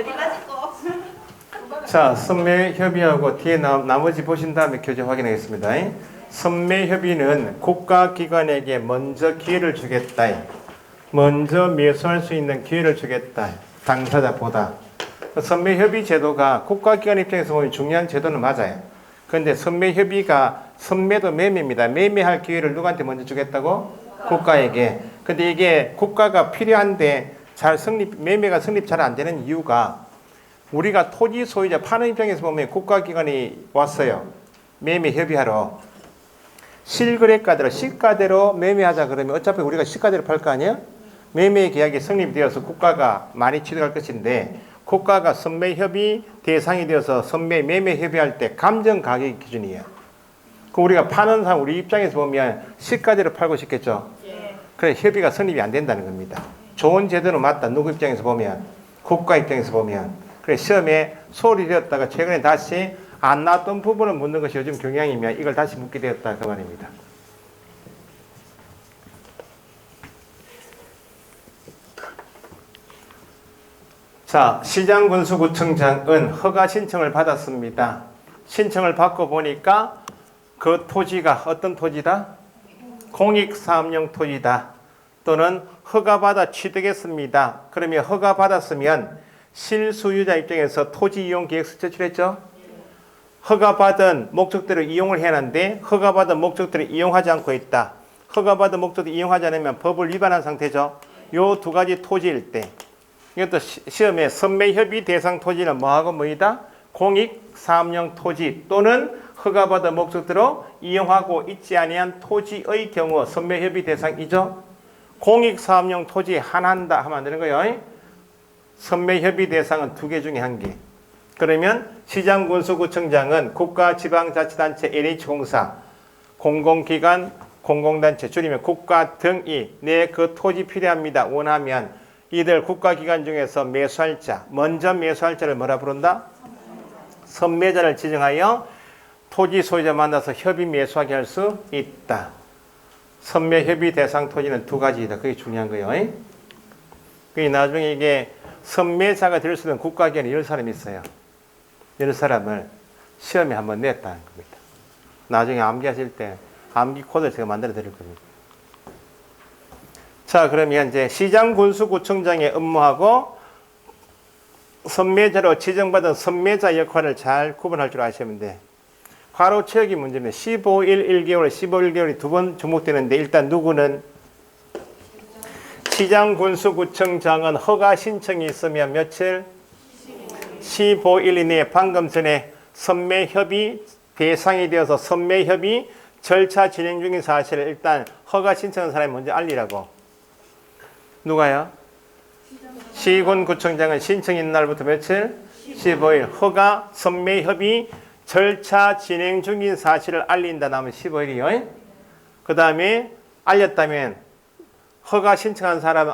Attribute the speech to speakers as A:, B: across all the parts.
A: 어디까지 거?
B: 자, 선매협의하고 뒤에 나머지 보신 다음에 교재 확인하겠습니다. 선매협의는 국가기관에게 먼저 기회를 주겠다. 먼저 매수할 수 있는 기회를 주겠다. 당사자보다. 선매협의 제도가 국가기관 입장에서 보면 중요한 제도는 맞아요. 그런데 선매협의가 선매도 매매입니다. 매매할 기회를 누구한테 먼저 주겠다고? 국가에게. 근데 이게 국가가 필요한데 매매가 성립 잘 안 되는 이유가 우리가 토지 소유자 파는 입장에서 보면 국가기관이 왔어요. 매매 협의하러. 실거래가대로 시가대로 매매하자 그러면 어차피 우리가 시가대로 팔 거 아니에요? 매매 계약이 성립되어서 국가가 많이 취득할 것인데 국가가 선매협의 대상이 되어서 매매 협의할 때 감정 가격 기준이에요. 그 우리가 파는 사람 우리 입장에서 보면 시가대로 팔고 싶겠죠. 그래 협의가 성립이 안 된다는 겁니다. 좋은 제도는 맞다. 누구 입장에서 보면 국가 입장에서 보면 그래 시험에 소홀히 되었다가 최근에 다시 안 나왔던 부분을 묻는 것이 요즘 경향이면 이걸 다시 묻게 되었다 그 말입니다. 자, 시장군수구청장은 허가 신청을 받았습니다. 신청을 받고 보니까 그 토지가 어떤 토지다? 공익사업용 토지다. 또는 허가받아 취득했습니다. 그러면 허가받았으면 실소유자 입장에서 토지 이용 계획서 제출했죠? 허가받은 목적대로 이용을 해야 하는데 허가받은 목적대로 이용하지 않고 있다. 허가받은 목적대로 이용하지 않으면 법을 위반한 상태죠. 요 두 가지 토지일 때 이것도 시험에 선매협의 대상 토지는 뭐하고 뭐이다? 공익사업용 토지 또는 허가받은 목적대로 이용하고 있지 아니한 토지의 경우 선매협의 대상이죠. 공익사업용 토지 하나한다 하면 안 되는 거예요. 선매협의 대상은 두 개 중에 한 개. 그러면 시장군수구청장은 국가지방자치단체 NH공사, 공공기관, 공공단체, 줄이면 국가 등이 내 그 토지 필요합니다. 원하면 이들 국가기관 중에서 매수할 자, 먼저 매수할 자를 뭐라 부른다? 선매자를 지정하여 토지 소유자 만나서 협의 매수하게 할 수 있다. 선매협의 대상 토지는 두 가지이다. 그게 중요한 거예요. 그게 나중에 이게 선매자가 될 수 있는 국가기관에 10사람이 있어요. 10사람을 시험에 한번 냈다는 겁니다. 나중에 암기하실 때 암기 코드를 제가 만들어 드릴 겁니다. 자, 그러면 이제 시장군수구청장의 업무하고 선매자로 지정받은 선매자 역할을 잘 구분할 줄 아시면 돼. 과로 채우기 문제는 15일 1개월, 15일 1개월이 두 번 주목되는데 일단 누구는 시장군수구청장은 허가 신청이 있으면 며칠? 15일 이내에 방금 전에 선매협의 대상이 되어서 선매협의 절차 진행 중인 사실을 일단 허가 신청한 사람이 먼저 알리라고. 누가요? 시군구청장은 신청인 날부터 며칠? 15일. 허가 선매협의 절차 진행 중인 사실을 알린다 나면 15일이요. 그 다음에 알렸다면 허가 신청한 사람은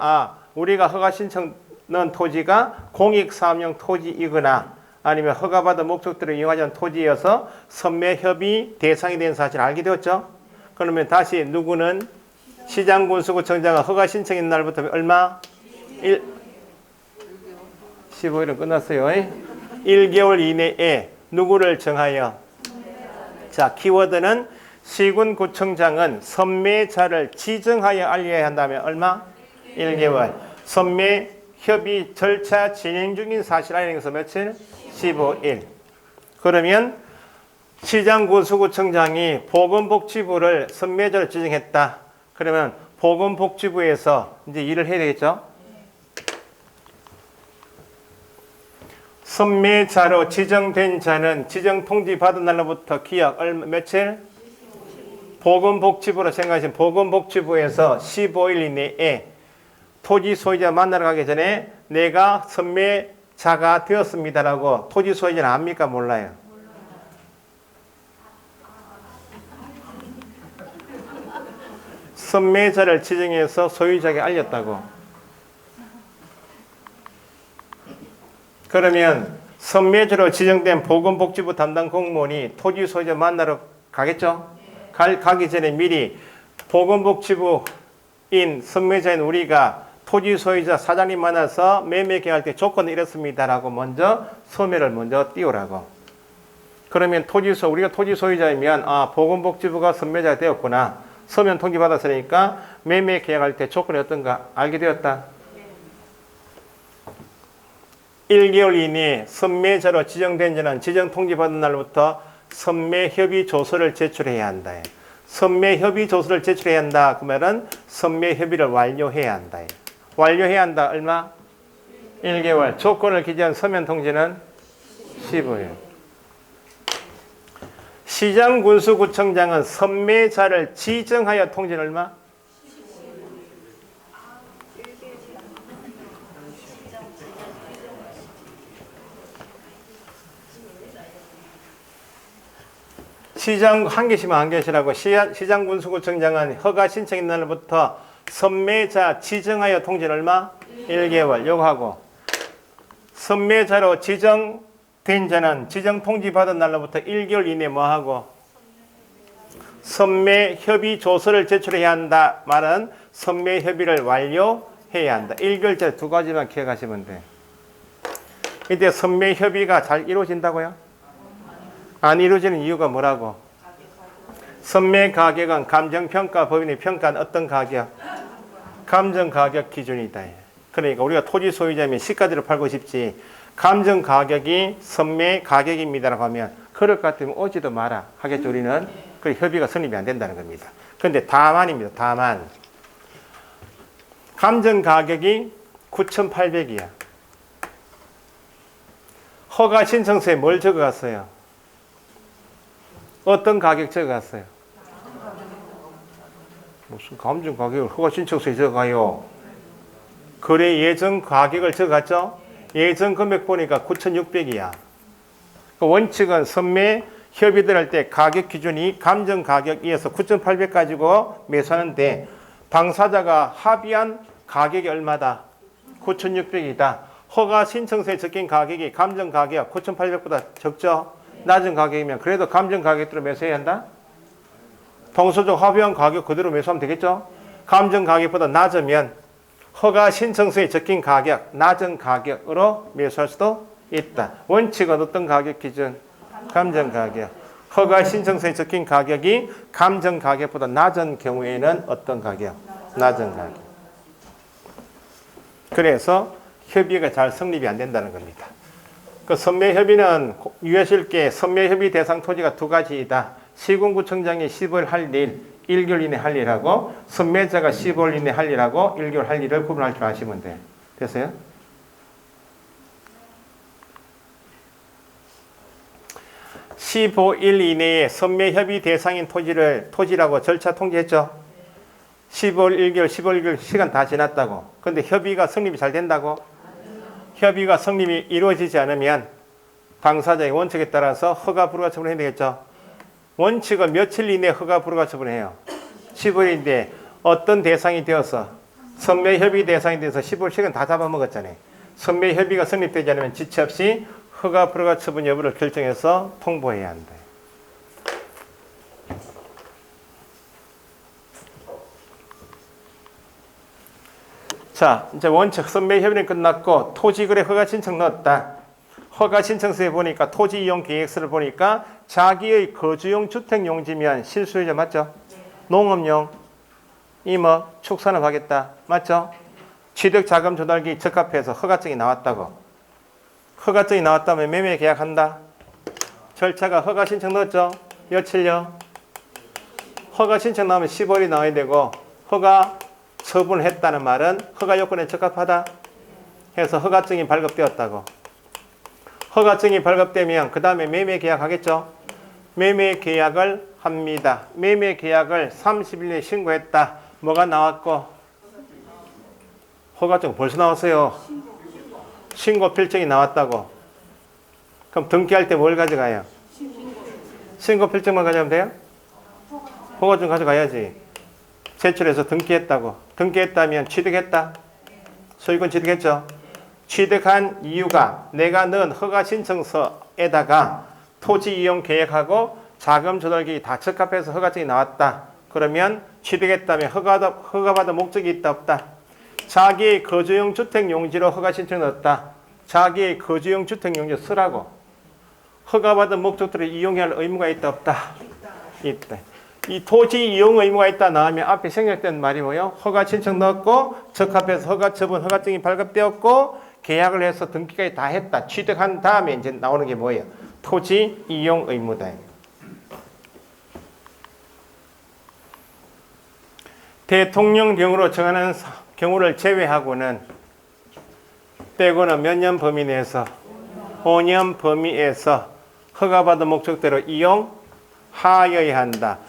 B: 우리가 허가 신청은 토지가 공익사업용 토지이거나 아니면 허가받은 목적대로 이용하지 않은 토지여서 선매협의 대상이 된 사실을 알게 되었죠. 그러면 다시 누구는 시장군수구청장은 허가 신청인 날부터 얼마? 15일은 끝났어요. 1개월 이내에 누구를 정하여? 자, 키워드는 시군구청장은 선매자를 지정하여 알려야 한다면 얼마? 1개월. 선매협의 절차 진행 중인 사실 알리는 것은 며칠? 15일. 그러면 시장군수구청장이 보건복지부를 선매자로 지정했다. 그러면 보건복지부에서 이제 일을 해야 되겠죠? 선매자로 지정된 자는 지정 통지 받은 날로부터 기약 며칠? 보건복지부로 생각하시면 보건복지부에서 15일 이내에 토지 소유자 만나러 가기 전에 내가 선매자가 되었습니다라고 토지 소유자는 압니까? 몰라요? 선매자를 지정해서 소유자에게 알렸다고. 그러면 선매자로 지정된 보건복지부 담당 공무원이 토지 소유자 만나러 가겠죠? 가기 전에 미리 보건복지부인 선매자인 우리가 토지 소유자 사장님 만나서 매매 계약할 때 조건은 이렇습니다라고 먼저 서면을 먼저 띄우라고. 그러면 우리가 토지 소유자이면 보건복지부가 선매자가 되었구나. 서면 통지 받았으니까 매매 계약할 때 조건이 어떤가 알게 되었다. 1개월 이내에 선매자로 지정된 자는 지정 통지 받은 날부터 선매 협의 조서를 제출해야 한다. 선매 협의 조서를 제출해야 한다. 그러면은 선매 협의를 완료해야 한다. 완료해야 한다. 얼마? 1개월. 조건을 기재한 서면 통지는 15일. 시장군수구청장은 선매자를 지정하여 통지는 얼마? 시장 한 개씩만 한 개씩이라고. 시장군수구청장은 허가 신청인 날부터 선매자 지정하여 통지는 얼마? 1개월. 요거 하고 선매자로 지정된 자는 지정 통지 받은 날로부터 1개월 이내 뭐 하고 선매 협의 조서를 제출해야 한다. 말은 선매 협의를 완료해야 한다. 1개월짜리 두 가지만 기억하시면 돼. 이때 선매 협의가 잘 이루어진다고요? 안 이루어지는 이유가 뭐라고? 선매 가격은 감정평가 법인이 평가한 어떤 가격? 감정가격 기준이다. 그러니까 우리가 토지 소유자면 시가지로 팔고 싶지 감정 가격이 선매 가격입니다라고 하면 그럴 것 같으면 오지도 마라 하겠죠. 우리는. 그 협의가 성립이 안 된다는 겁니다. 그런데 다만입니다. 다만 감정 가격이 9,800이야. 허가 신청서에 뭘 적어갔어요? 어떤 가격 적어갔어요? 무슨 감정 가격을 허가 신청서에 적어가요? 거래 예정 가격을 적어갔죠? 예정 금액 보니까 9,600이야. 그 원칙은 선매 협의들 할 때 가격 기준이 감정 가격이어서 9,800 가지고 매수하는데 당사자가 합의한 가격이 얼마다? 9,600이다. 허가 신청서에 적힌 가격이 감정 가격 9,800보다 적죠? 낮은 가격이면 그래도 감정 가격대로 매수해야 한다? 동서적 합의한 가격 그대로 매수하면 되겠죠? 감정 가격보다 낮으면 허가 신청서에 적힌 가격, 낮은 가격으로 매수할 수도 있다. 원칙은 어떤 가격 기준? 감정 가격. 허가 신청서에 적힌 가격이 감정 가격보다 낮은 경우에는 어떤 가격? 낮은 가격. 그래서 협의가 잘 성립이 안 된다는 겁니다. 그 선매협의는 유의하실 게 선매협의 대상 토지가 두 가지이다. 시군구청장이 15일 할 일, 1개월 이내 할 일하고 선매자가 15일 이내 할 일하고 1개월 할 일을 구분할 줄 아시면 돼. 됐어요? (15일) 이내에 선매협의 대상인 토지라고 절차 통지했죠. 15일, 1개월, 15일, 1개월 시간 다 지났다고. 근데 협의가 성립이 잘 된다고? 협의가 성립이 이루어지지 않으면 당사자의 원칙에 따라서 허가 불가 처분을 해야 되겠죠. 원칙은 며칠 이내에 허가 불가 처분을 해요. 15일인데 어떤 대상이 되어서 선매협의 대상이 되어서 15일 시간 다 잡아먹었잖아요. 선매협의가 성립되지 않으면 지체 없이 허가 불가 처분 여부를 결정해서 통보해야 한다. 자, 이제 원칙 선매협의는 끝났고 토지거래 허가 신청 넣었다. 허가 신청서에 보니까 토지 이용 계획서를 보니까 자기의 거주용 주택 용지면 실수요자 맞죠? 농업용, 임업, 축산업 하겠다. 맞죠? 취득 자금 조달기 적합해서 허가증이 나왔다고. 허가증이 나왔다면 매매 계약한다. 절차가 허가 신청 넣었죠? 며칠요? 허가 신청 나오면 10월이 나와야 되고 허가 처분을 했다는 말은 허가 요건에 적합하다 해서 허가증이 발급되었다고. 허가증이 발급되면 그 다음에 매매 계약하겠죠? 매매 계약을 합니다. 매매 계약을 30일 내에 신고했다. 뭐가 나왔고? 허가증 벌써 나왔어요. 신고 필증이 나왔다고. 그럼 등기할 때 뭘 가져가요? 신고 필증만 가져가면 돼요? 허가증 가져가야지. 제출해서 등기했다고. 등기했다면 취득했다. 소유권 취득했죠? 취득한 이유가 내가 넣은 허가 신청서에다가 토지 이용 계획하고 자금 조달기 다 적합해서 허가증이 나왔다. 그러면 취득했다면 허가받은 목적이 있다 없다? 자기의 거주용 주택 용지로 허가 신청을 넣었다. 자기의 거주용 주택 용지 쓰라고. 허가받은 목적들을 이용해야 할 의무가 있다 없다? 있다. 이 토지 이용 의무가 있다 나오면 앞에 생략된 말이 뭐예요? 허가 신청 넣었고 적합해서 허가 처분 허가증이 발급되었고 계약을 해서 등기까지 다 했다. 취득한 다음에 이제 나오는 게 뭐예요? 토지 이용 의무다. 대통령령으로 정하는 경우를 제외하고는 빼고는 몇 년 범위 내에서 5년 범위에서 허가받은 목적대로 이용하여야 한다.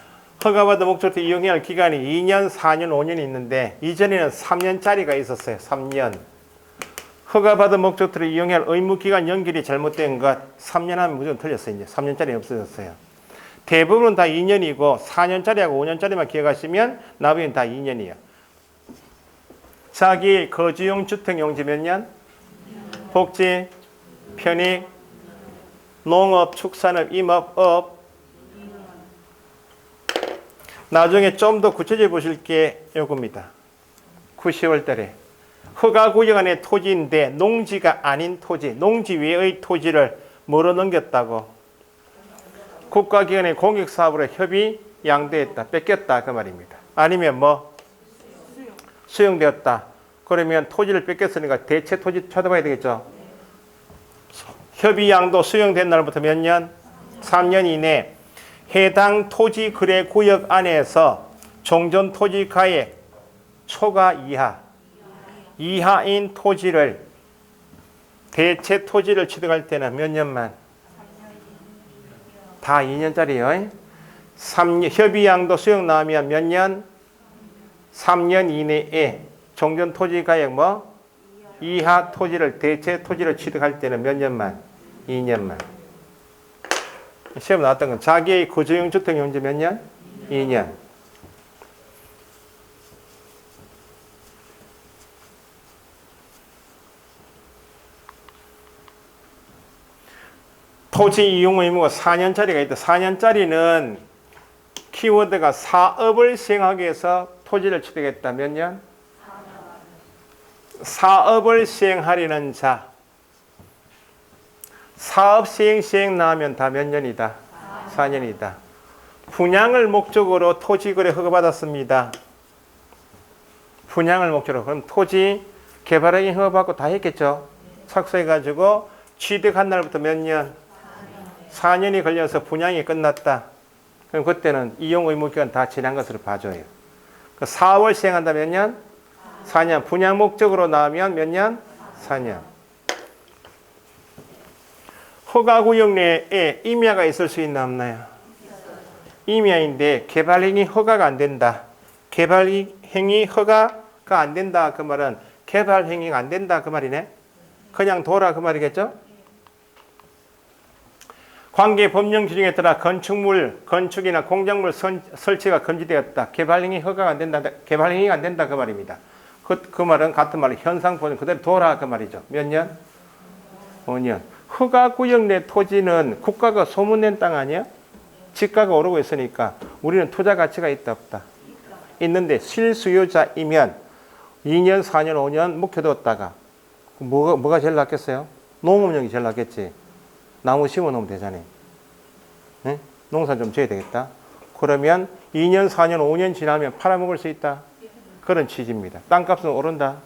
B: 허가받은 목적대로 이용해야 할 기간이 2년, 4년, 5년이 있는데 이전에는 3년짜리가 있었어요. 3년. 허가받은 목적대로 이용해야 할 의무기간 연결이 잘못된 것 3년 하면 무조건 틀렸어요. 이제 3년짜리 없어졌어요. 대부분 다 2년이고 4년짜리하고 5년짜리만 기억하시면 나머지는 다 2년이에요. 자기 거주용 주택 용지 몇 년? 복지, 편익, 농업, 축산업, 임업, 업. 나중에 좀 더 구체적으로 보실 게 요겁니다. 9, 10월 달에 허가구역 안의 토지인데 농지가 아닌 토지, 농지 외의 토지를 뭐로 넘겼다고? 국가기관의 공익사업으로 협의 양도했다, 뺏겼다 그 말입니다. 아니면 뭐? 수용되었다. 그러면 토지를 뺏겼으니까 대체 토지 찾아봐야 되겠죠. 협의 양도 수용된 날부터 몇 년? 3년 이내 해당 토지 거래 구역 안에서 종전 토지 가액 초과 이하인 토지를 대체 토지를 취득할 때는 몇 년만? 다 2년짜리요. 3년, 협의 양도 수용 나오면 몇 년? 3년 이내에 종전 토지 가액 뭐? 이하 토지를 대체 토지를 취득할 때는 몇 년만? 2년만. 시험 나왔던 건 자기의 거주용 주택 용지 몇 년? 2년. 토지 이용 의무가 4년짜리가 있다. 4년짜리는 키워드가 사업을 시행하기 위해서 토지를 취득했다. 몇 년? 사업을 시행하려는 자. 사업 시행 나오면 다 몇 년이다? 4년이다. 분양을 목적으로 토지 거래 허가받았습니다. 분양을 목적으로. 그럼 토지 개발행위 허가받고 다 했겠죠? 착수해가지고 취득한 날부터 몇 년? 4년이 걸려서 분양이 끝났다. 그럼 그때는 이용 의무 기간 다 지난 것으로 봐줘요. 그 사업을 시행한다 몇 년? 4년. 분양 목적으로 나오면 몇 년? 4년. 허가구역 내에 임야가 있을 수 있나 없나요? 임야인데 개발행위 허가가 안 된다. 개발행위 허가가 안 된다. 그 말은 개발행위가 안 된다. 그 말이네. 그냥 둬라. 그 말이겠죠? 관계 법령 규정에 따라 건축물, 건축이나 공작물 설치가 금지되었다. 개발행위 허가가 안 된다. 개발행위가 안 된다. 그 말입니다. 그 말은 같은 말로 현상 보존 그대로 둬라. 그 말이죠. 몇 년? 5년. 허가구역 내 토지는 국가가 소문낸 땅 아니야? 지가가 오르고 있으니까 우리는 투자 가치가 있다 없다? 있는데 실수요자이면 2년, 4년, 5년 묵혀뒀다가 뭐가 제일 낫겠어요? 농업용이 제일 낫겠지. 나무 심어놓으면 되잖아요. 네? 농사 좀 지어야 되겠다. 그러면 2년, 4년, 5년 지나면 팔아먹을 수 있다. 그런 취지입니다. 땅값은 오른다.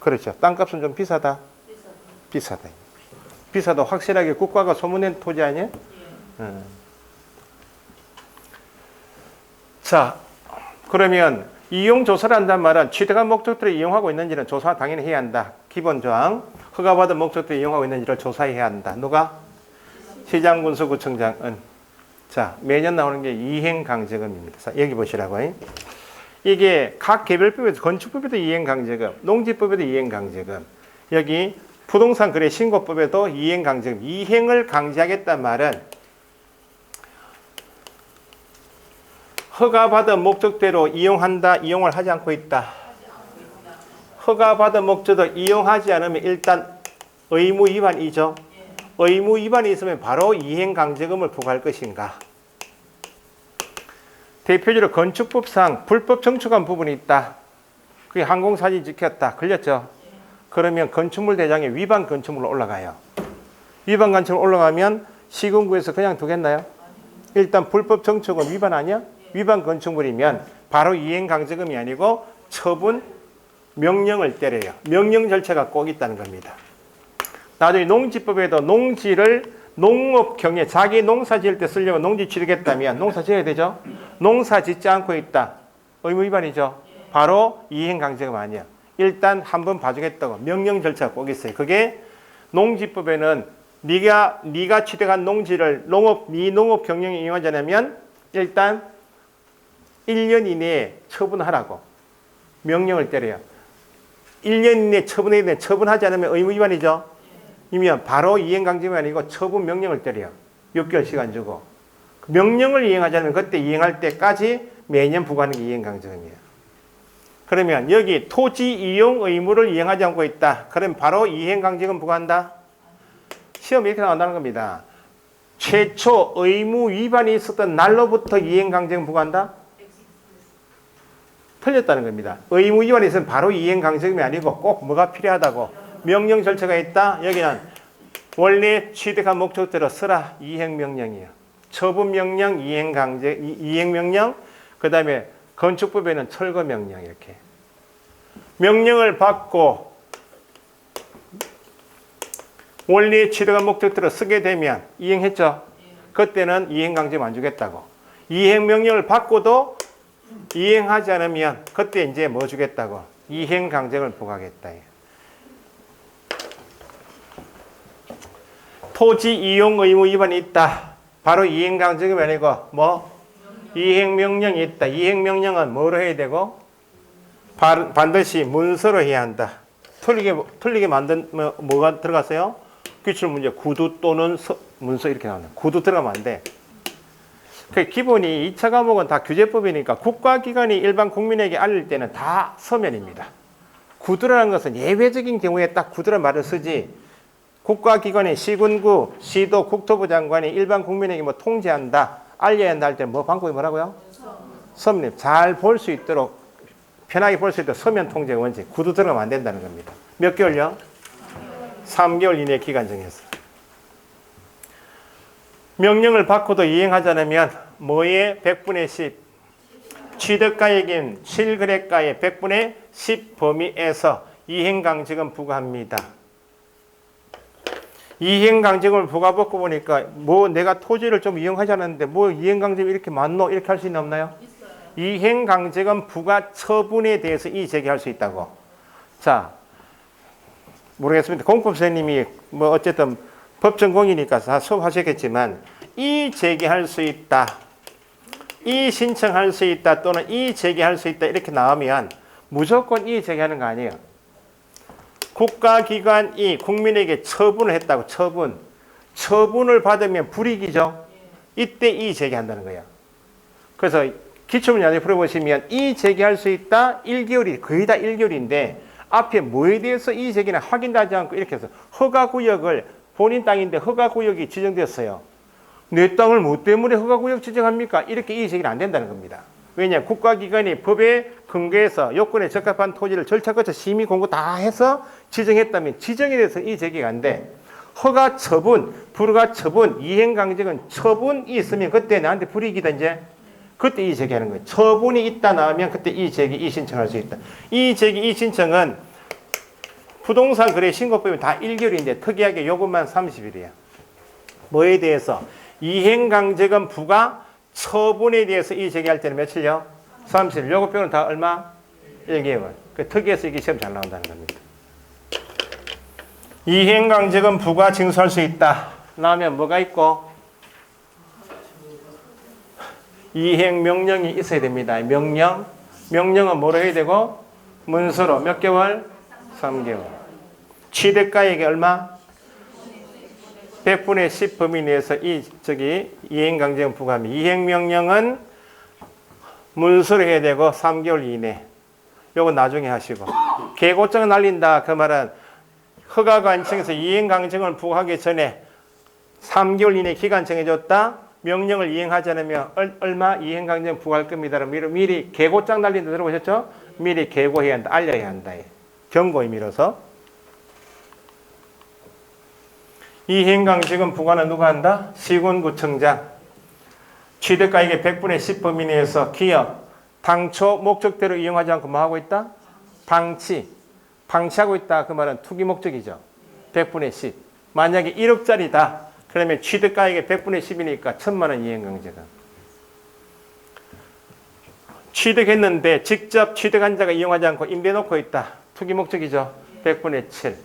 B: 그렇죠. 땅값은 좀 비싸다. 비싸다. 비싸도 확실하게 국가가 소문낸 토지 아니에요? 자, 그러면 이용조사를 한단 말은 취득한 목적대로 이용하고 있는지는 조사 당연히 해야 한다. 기본조항. 허가받은 목적대로 이용하고 있는지를 조사해야 한다. 누가? 시장군수구청장은. 자, 매년 나오는 게 이행강제금입니다. 자, 여기 보시라고요. 이게 각 개별법에도 건축법에도 이행강제금, 농지법에도 이행강제금, 여기 부동산 거래 신고법에도 이행강제금, 이행을 강제하겠다는 말은 허가받은 목적대로 이용한다, 이용을 하지 않고 있다. 허가받은 목적대로 이용하지 않으면 일단 의무 위반이죠. 의무 위반이 있으면 바로 이행강제금을 부과할 것인가. 대표적으로 건축법상 불법 증축한 부분이 있다. 그게 항공사진 지켰다. 걸렸죠? 그러면 건축물 대장에 위반 건축물로 올라가요. 위반 건축물 올라가면 시군구에서 그냥 두겠나요? 일단 불법 정축은 위반 아니야? 위반 건축물이면 바로 이행강제금이 아니고 처분 명령을 때려요. 명령 절차가 꼭 있다는 겁니다. 나중에 농지법에도 농지를 농업경에 자기 농사 지을 때 쓰려고 농지 지르겠다면 농사 지어야 되죠? 농사 짓지 않고 있다. 의무 위반이죠? 바로 이행강제금 아니야. 일단 한번 봐주겠다고 명령 절차가 꼭 있어요. 그게 농지법에는 네가 취득한 농지를 네 농업 경영에 이용하자면 일단 1년 이내에 처분하라고 명령을 때려요. 1년 이내에 처분해야 되는데 처분하지 않으면 의무 위반이죠. 이면 바로 이행강제금이 아니고 처분 명령을 때려요. 6개월 시간 주고. 명령을 이행하지 않으면 그때 이행할 때까지 매년 부과하는 게 이행강제금이에요. 그러면 여기 토지 이용 의무를 이행하지 않고 있다. 그럼 바로 이행강제금 부과한다. 시험에 이렇게 나온다는 겁니다. 최초 의무 위반이 있었던 날로부터 이행강제금 부과한다? 틀렸다는 겁니다. 의무 위반이 있으면 바로 이행강제금이 아니고 꼭 뭐가 필요하다고? 명령 절차가 있다? 여기는 원래 취득한 목적대로 쓰라. 이행명령이에요. 처분명령, 이행명령, 그 다음에 건축법에는 철거명령 이렇게. 명령을 받고 원리 취득한 목적대로 쓰게 되면 이행했죠. 그때는 이행강제금 안 주겠다고. 이행명령을 받고도 이행하지 않으면 그때 이제 뭐 주겠다고. 이행강제금을 부과하겠다. 토지 이용 의무 위반이 있다. 바로 이행강제금이 아니고 뭐? 이행명령이 있다. 이행명령은 뭐로 해야 되고? 반드시 문서로 해야 한다. 틀리게 만든 뭐가 들어갔어요? 기출문제 구두 또는 문서 이렇게 나옵니다. 구두 들어가면 안 돼. 그 기본이 2차 과목은 다 규제법이니까 국가기관이 일반 국민에게 알릴 때는 다 서면입니다. 구두라는 것은 예외적인 경우에 딱 구두란 말을 쓰지 국가기관의 시군구, 시도, 국토부 장관이 일반 국민에게 뭐 통지한다, 알려야 한다 할 때 뭐 방법이 뭐라고요? 서면. 잘 볼 수 있도록 편하게 볼 수 있도록 서면 통제 원칙. 구두 들어가면 안 된다는 겁니다. 몇 개월요? 3개월 이내 기간 정해서. 명령을 받고도 이행하지 않으면 뭐의 100분의 10? 취득가액인 실거래가의 100분의 10 범위에서 이행강제금 부과합니다. 이행강제금을 부과받고 보니까 뭐 내가 토지를 좀 이용하지 않았는데 뭐 이행강제금 이렇게 많노? 이렇게 할 수 있는 없나요? 있어요. 이행강제금 부과 처분에 대해서 이의 제기할 수 있다고. 자, 모르겠습니다. 공법 선생님이 뭐 어쨌든 법전공이니까 다 수업하셨겠지만 이의 제기할 수 있다. 이의 신청할 수 있다 또는 이의 제기할 수 있다 이렇게 나오면 무조건 이의 제기하는 거 아니에요. 국가기관이 국민에게 처분을 했다고. 처분을 받으면 불이익이죠. 이때 이의 제기한다는 거예요. 그래서 기출문제 안에 풀어보시면 이의 제기할 수 있다 1개월이 거의 다 1개월인데 앞에 뭐에 대해서 이의 제기는 확인하지 않고 이렇게 해서 허가구역을 본인 땅인데 허가구역이 지정되었어요. 내 땅을 뭐 때문에 허가구역 지정합니까? 이렇게 이의 제기는 안 된다는 겁니다. 왜냐? 국가기관이 법에 근거해서 요건에 적합한 토지를 절차 거쳐 심의 공고 다 해서 지정했다면 지정에 대해서 이의 제기가 안 돼. 허가 처분, 불허가 처분, 이행강제금 처분이 있으면 그때 나한테 불이익이다 이제. 그때 이의 제기하는 거예요. 처분이 있다 나오면 그때 이의 제기, 이의 신청할 수 있다. 이의 제기, 이의 신청은 부동산 거래 신고법이 다 1개월인데 특이하게 요것만 30일이야. 뭐에 대해서? 이행강제금 부과 처분에 대해서 이의 제기할 때는 며칠요? 30일. 요거 빼고는 다 얼마? 1개월. 그 특이해서 이게 시험 잘 나온다는 겁니다. 이행강제금 부과 징수할 수 있다. 나오면 뭐가 있고? 이행명령이 있어야 됩니다. 명령은 뭐로 해야 되고? 문서로 몇 개월? 3개월. 취득가액이 얼마? 100분의 10 범위 내에서 이행강제금 부과합니다. 이행명령은 문서로 해야 되고 3개월 이내. 요거 나중에 하시고. 계고장을 날린다. 그 말은 허가관청에서 이행강제금을 부과하기 전에 3개월 이내 기간 정해줬다. 명령을 이행하지 않으면 얼마 이행강제금 부과할 겁니다. 미리 계고장 날린다 들어보셨죠? 미리 계고해야 한다. 알려야 한다. 경고 의미로서. 이행강직은 부과는 누가 한다? 시군구청장. 취득가액의 100분의 10 범위 내에서 기업, 당초 목적대로 이용하지 않고 뭐 하고 있다? 방치하고 있다. 그 말은 투기 목적이죠. 100분의 10. 만약에 1억짜리다. 그러면 취득가액의 100분의 10이니까 1000만 원 이행강제금. 취득했는데 직접 취득한 자가 이용하지 않고 임대놓고 있다. 투기 목적이죠. 100분의 7.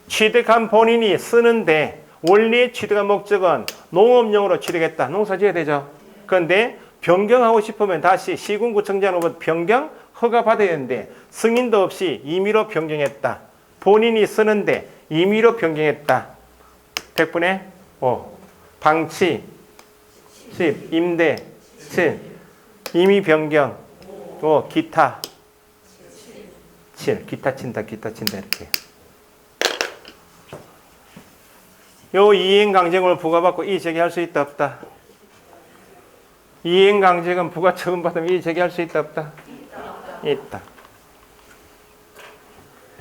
B: 취득한 본인이 쓰는데 원래 취득한 목적은 농업용으로 취득했다. 농사 지어야 되죠. 그런데 변경하고 싶으면 다시 시군구청장으로부터 변경 허가 받아야 되는데 승인도 없이 임의로 변경했다. 본인이 쓰는데 임의로 변경했다. 100분의 5. 방치 10. 임대 7. 임의 변경 5. 기타 7. 기타 친다 이렇게. 요 이행강제금을 부과받고 이의 제기할 수 있다 없다? 이행강제금 부과 처분받으면 이의 제기할 수 있다 없다? 있다.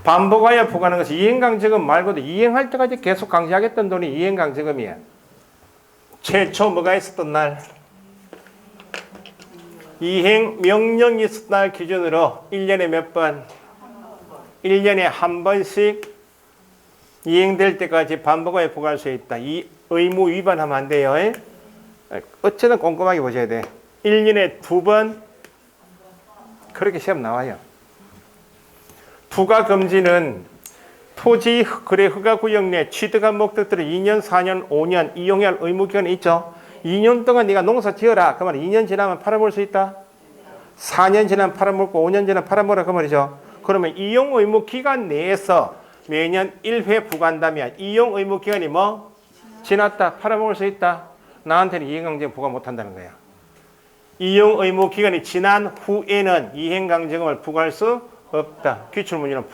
B: 반복하여 부과하는 것이 이행강제금 말고도 이행할 때까지 계속 강제하겠다는 돈이 이행강제금이야. 최초 뭐가 있었던 날? 이행 명령이 있었던 날 기준으로 1년에 몇 번? 1년에 한 번씩 이행될 때까지 반복하여 부과할 수 있다. 이 의무 위반하면 안 돼요. 어쨌든 꼼꼼하게 보셔야 돼. 1년에 2번 그렇게 시험 나와요. 부과 금지는 토지 거래 허가 구역 내 취득한 목적들을 2년, 4년, 5년 이용해야 할 의무 기간이 있죠. 2년 동안 네가 농사 지어라. 그 말은 2년 지나면 팔아먹을 수 있다. 4년 지나면 팔아먹고 5년 지나면 팔아먹으라 그 말이죠. 그러면 이용 의무 기간 내에서 매년 1회 부과한다면 이용 의무 기간이 뭐? 지났다. 팔아먹을 수 있다. 나한테는 이행강제금 부과 못한다는 거야. 이용 의무 기간이 지난 후에는 이행강제금을 부과할 수 없다. 기출문제는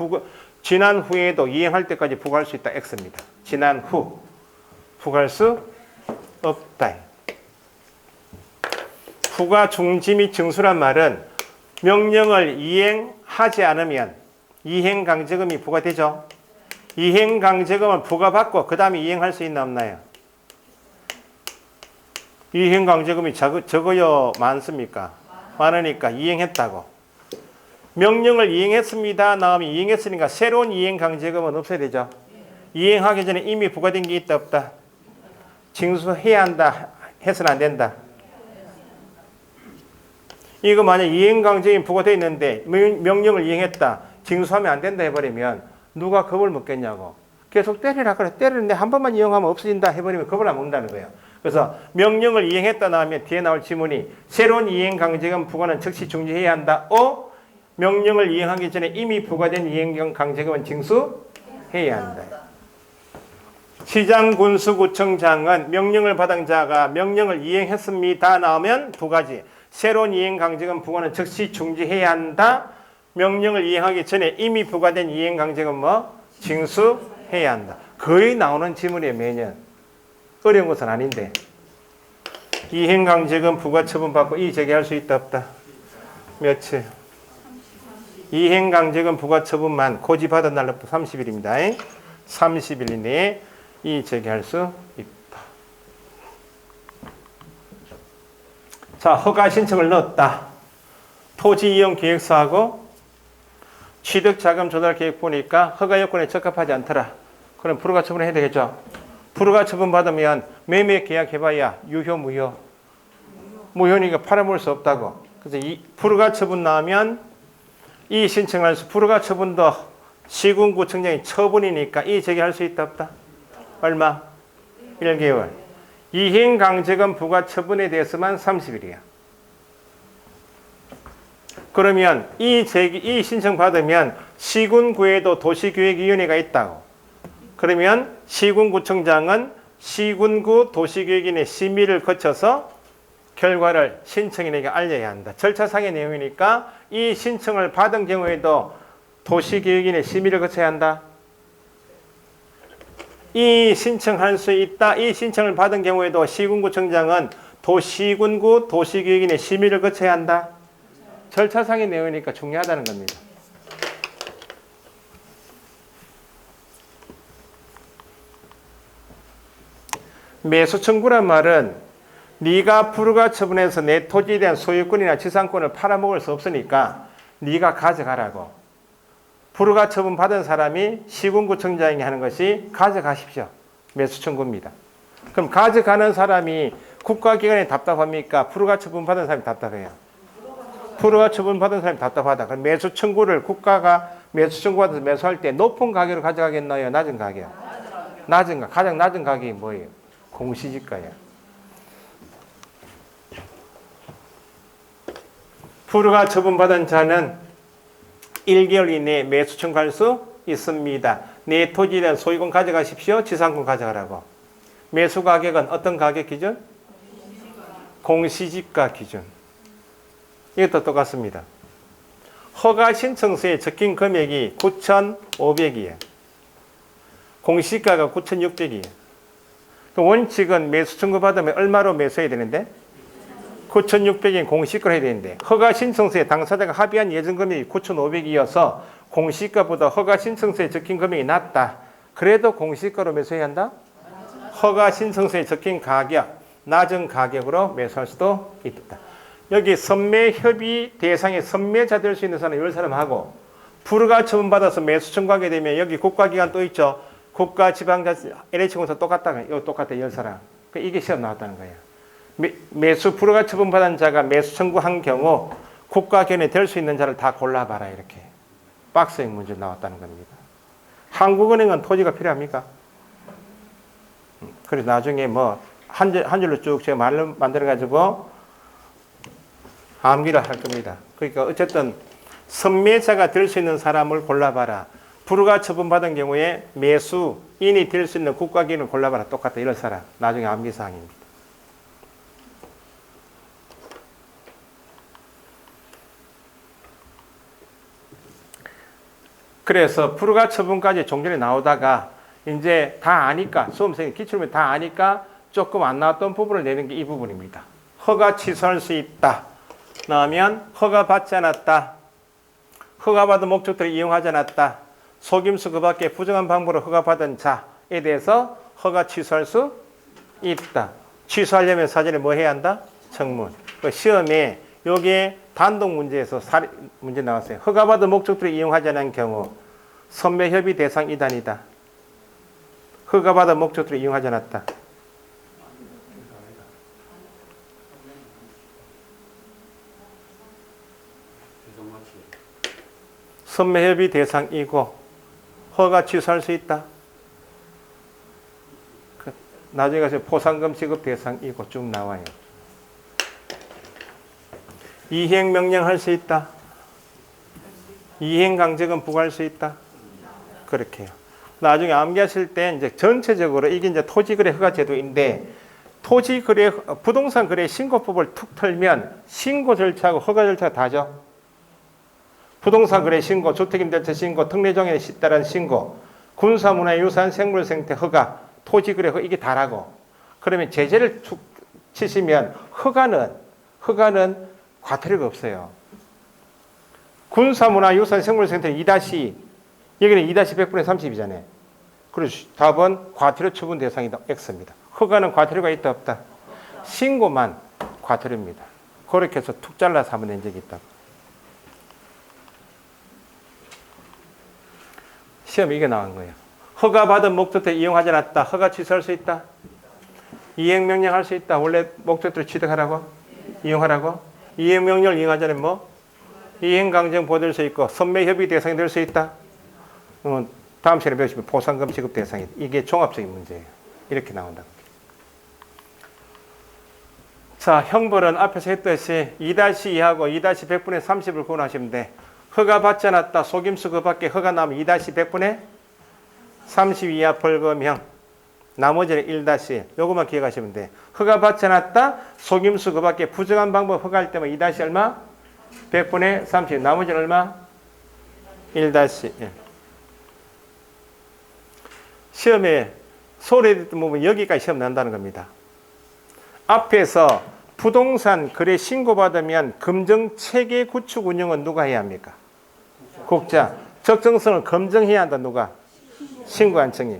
B: 지난 후에도 이행할 때까지 부과할 수 있다. X입니다. 지난 후 부과할 수 없다. 부과 중지 및 증수란 말은 명령을 이행하지 않으면 이행강제금이 부과되죠. 이행강제금을 부과받고 그 다음에 이행할 수 있나 없나요? 이행강제금이 적어요? 많습니까? 많으니까 이행했다고. 명령을 이행했습니다. 나오면 이행했으니까 새로운 이행강제금은 없어야 되죠. 이행하기 전에 이미 부과된 게 있다 없다? 징수해야 한다. 해서는 안 된다. 이거 만약 이행강제금이 부과되어 있는데 명령을 이행했다. 징수하면 안 된다 해버리면 누가 겁을 먹겠냐고. 계속 때리라 그래. 때리는데 한 번만 이용하면 없어진다 해버리면 겁을 안 먹는다는 거예요. 그래서 명령을 이행했다 나오면 뒤에 나올 지문이 새로운 이행강제금 부과는 즉시 중지해야 한다. 명령을 이행하기 전에 이미 부과된 이행강제금은 징수해야 한다. 시장군수구청장은 명령을 받은 자가 명령을 이행했습니다 나오면 두 가지. 새로운 이행강제금 부과는 즉시 중지해야 한다. 명령을 이행하기 전에 이미 부과된 이행강제금 뭐? 징수해야 한다. 거의 나오는 지문이에요. 매년. 어려운 것은 아닌데. 이행강제금 부과 처분받고 이의 제기할 수 있다 없다? 며칠? 이행강제금 부과 처분만 고지받은 날로부터 30일입니다. 30일 이내에 이의 제기할 수 있다. 자, 허가 신청을 넣었다. 토지 이용 계획서하고 취득자금 조달 계획 보니까 허가 요건에 적합하지 않더라. 그럼 불허가 처분을 해야 되겠죠. 불허가 처분 받으면 매매 계약해봐야 유효 무효? 무효니까 팔아먹을 수 없다고. 그래서 이 불허가 처분 나오면 이 신청할 수 불허가 처분도 시군구청장이 처분이니까 이 제기할 수 있다 없다? 얼마? 1개월. 이행강제금 부과 처분에 대해서만 30일이야. 그러면 이 신청 받으면 시군구에도 도시계획위원회가 있다고. 그러면 시군구청장은 시군구 도시계획위원회 심의를 거쳐서 결과를 신청인에게 알려야 한다. 절차상의 내용이니까 이 신청을 받은 경우에도 도시계획위원회 심의를 거쳐야 한다. 이 신청할 수 있다. 이 신청을 받은 경우에도 시군구청장은 시군구 도시계획위원회 심의를 거쳐야 한다. 절차상의 내용이니까 중요하다는 겁니다. 매수 청구란 말은 네가 불허가 처분해서 내 토지에 대한 소유권이나 지상권을 팔아먹을 수 없으니까 네가 가져가라고. 불허가 처분 받은 사람이 시군구청장이 하는 것이 가져가십시오. 매수 청구입니다. 그럼 가져가는 사람이 국가기관이 답답합니까? 불허가 처분 받은 사람이 답답해요. 불허가 처분 받은 사람이 답답하다. 그럼 매수 청구를 국가가 매수 청구받아서 매수할 때 높은 가격으로 가져가겠나요? 낮은 가격? 낮은 가격. 가장 낮은 가격이 뭐예요? 공시지가예요. 불허가 처분받은 자는 1개월 이내에 매수 청구할 수 있습니다. 내 토지에 대한 소유권 가져가십시오. 지상권 가져가라고. 매수 가격은 어떤 가격 기준? 공시지가 기준. 이것도 똑같습니다. 허가 신청서에 적힌 금액이 9,500이에요. 공시지가가 9,600이에요. 원칙은 매수 청구 받으면 얼마로 매수해야 되는데? 9,600인 공시가로 해야 되는데 허가 신청서에 당사자가 합의한 예정 금액이 9,500이어서 공시가보다 허가 신청서에 적힌 금액이 낮다. 그래도 공시가로 매수해야 한다? 허가 신청서에 적힌 가격, 낮은 가격으로 매수할 수도 있다. 여기 선매협의 대상에 선매자 될 수 있는 사람은 10사람하고 불허가 처분받아서 매수 청구하게 되면 여기 국가기관 또 있죠. 국가지방자치 LH공사 똑같다. 이거 똑같아 10사람. 이게 시험 나왔다는 거예요. 매수 불허가 처분받은 자가 매수 청구한 경우 국가기관이 될 수 있는 자를 다 골라봐라. 이렇게 박스형 문제 나왔다는 겁니다. 한국은행은 토지가 필요합니까? 그래서 나중에 뭐 한 줄로 쭉 제가 말로 만들어가지고 암기를 할 겁니다. 그러니까 어쨌든 선매자가 될 수 있는 사람을 골라봐라. 불허가 처분받은 경우에 매수인이 될 수 있는 국가기관을 골라봐라. 똑같다. 이런 사람. 나중에 암기사항입니다. 그래서 불허가 처분까지 종전에 나오다가 이제 다 아니까 수험생이 기출문제 다 아니까 조금 안 나왔던 부분을 내는 게 이 부분입니다. 허가 취소할 수 있다. 나오면 허가 받지 않았다. 허가받은 목적들을 이용하지 않았다. 속임수 그 밖에 부정한 방법으로 허가받은 자에 대해서 허가 취소할 수 있다. 취소하려면 사전에 뭐 해야 한다? 청문. 시험에 여기에 단독 문제에서 문제 나왔어요. 허가받은 목적들을 이용하지 않은 경우 선매협의 대상 이단이다. 허가받은 목적들을 이용하지 않았다. 선매협의 대상이고 허가 취소할 수 있다. 나중에 가서 포상금 지급 대상이고 쭉 나와요. 이행명령 할 수 있다. 이행강제금 부과할 수 있다. 그렇게 해요. 나중에 암기하실 때 이제 전체적으로 이게 이제 토지거래 허가 제도인데 토지거래 부동산 거래 신고법을 툭 털면 신고 절차하고 허가 절차가 다죠. 부동산 거래 신고, 주택임대차 신고, 특례종에 따른 신고, 군사문화유산 생물생태 허가, 토지거래 허가 이게 다라고. 그러면 제재를 툭 치시면 허가는 과태료가 없어요. 군사문화유산 생물생태 2- 여기는 2-100분의 30이잖아요. 그래서 답은 과태료 처분 대상이다. X입니다. 허가는 과태료가 있다 없다? 신고만 과태료입니다. 그렇게 해서 툭 잘라서 한번 낸 적이 있다. 시험에 이게 나온 거예요. 허가받은 목적대로 이용하지 않았다. 허가 취소할 수 있다. 이행명령 할 수 있다. 원래 목적대로 취득하라고? 이용하라고? 이행명령을 이용하지 않으면 뭐? 이행강제금 보될 수 있고 선매협의 대상이 될 수 있다. 다음 시간에 배우시면 포상금 지급 대상이 이게 종합적인 문제예요. 이렇게 나온다. 자, 형벌은 앞에서 했듯이 2-2하고 2-100분의 30을 구분하시면 돼. 허가 받지 않았다. 속임수 그 밖에 허가 나면 2-100분의 30 이하 벌금형. 나머지는 1-1. 요것만 기억하시면 돼. 허가 받지 않았다. 속임수 그 밖에 부정한 방법 허가할 때만 2- 얼마? 100분의 30. 나머지는 얼마? 1-1. 시험에 소홀히 듣던 부분 여기까지 시험 난다는 겁니다. 앞에서 부동산 거래 신고받으면 검증체계 구축 운영은 누가 해야 합니까? 국장. 적정성을 검증해야 한다. 누가? 신고한청이.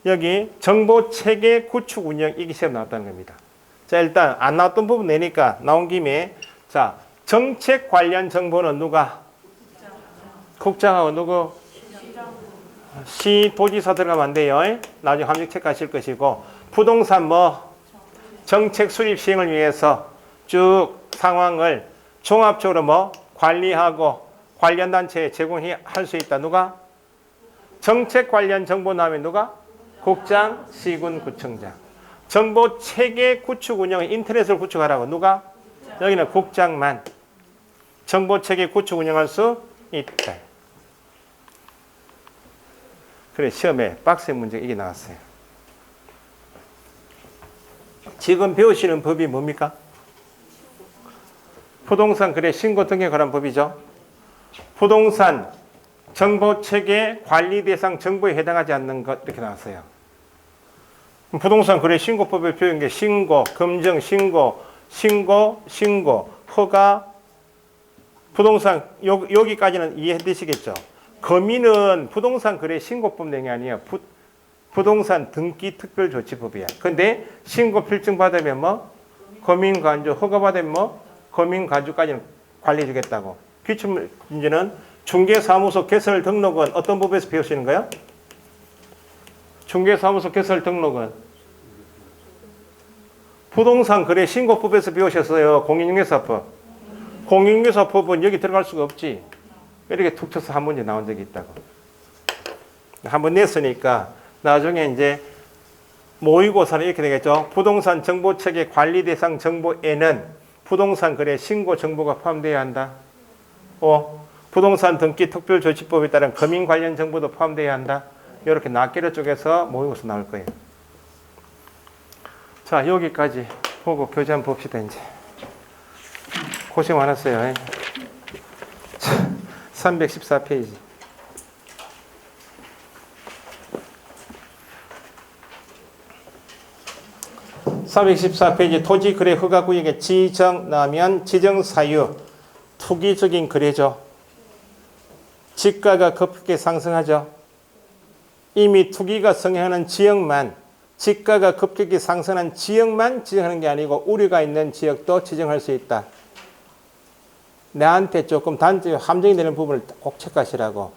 B: 여기 정보체계 구축 운영 이게 시험 나왔다는 겁니다. 자, 일단 안 나왔던 부분 내니까 나온 김에 자, 정책 관련 정보는 누가? 국장하고 누구? 시도지사 들어가면 안 돼요. 나중에 함정 체크하실 것이고 부동산 뭐 정책 수립 시행을 위해서 쭉 상황을 종합적으로 뭐 관리하고 관련 단체에 제공할 수 있다. 누가? 정책 관련 정보 나오면 누가? 국장, 시군, 구청장. 정보 체계 구축 운영은 인터넷을 구축하라고 누가? 여기는 국장만 정보 체계 구축 운영할 수 있다. 그래 시험에 박스의 문제 이게 나왔어요. 지금 배우시는 법이 뭡니까? 부동산 거래 신고 등에 관한 법이죠. 부동산 정보체계 관리 대상 정보에 해당하지 않는 것 이렇게 나왔어요. 부동산 거래 신고법에 표현한 게 신고, 검증, 신고, 허가, 부동산 여기까지는 이해되시겠죠? 거미는 부동산 거래 신고법 내용이 아니에요. 부동산 등기 특별조치법이야. 근데 신고 필증 받으면 뭐 거민 간주, 허가 받으면 뭐 거민 간주까지는 관리해 주겠다고. 기출 문제는 중개사무소 개설 등록은 어떤 법에서 배우시는 거예요? 중개사무소 개설 등록은 부동산 거래 신고법에서 배우셨어요. 공인중개사법. 공인중개사법은 여기 들어갈 수가 없지. 이렇게 툭 쳐서 한 문제 나온 적이 있다고. 한번 냈으니까 나중에 이제 모의고사는 이렇게 되겠죠. 부동산 정보체계 관리 대상 정보에는 부동산 거래 신고 정보가 포함되어야 한다. 부동산 등기 특별조치법에 따른 거민 관련 정보도 포함되어야 한다. 이렇게 낱개로 쪼개서 모의고사 나올 거예요. 자, 여기까지 보고 교재 한번 봅시다. 이제 고생 많았어요. 314페이지. (414페이지) 토지 거래 허가 구역에 지정 나면 지정 사유 투기적인 거래죠. 지가가 급격히 상승하죠. 이미 투기가 성행하는 지역만 지가가 급격히 상승한 지역만 지정하는 게 아니고 우려가 있는 지역도 지정할 수 있다. 내한테 조금 단지 함정이 되는 부분을 꼭 체크하시라고.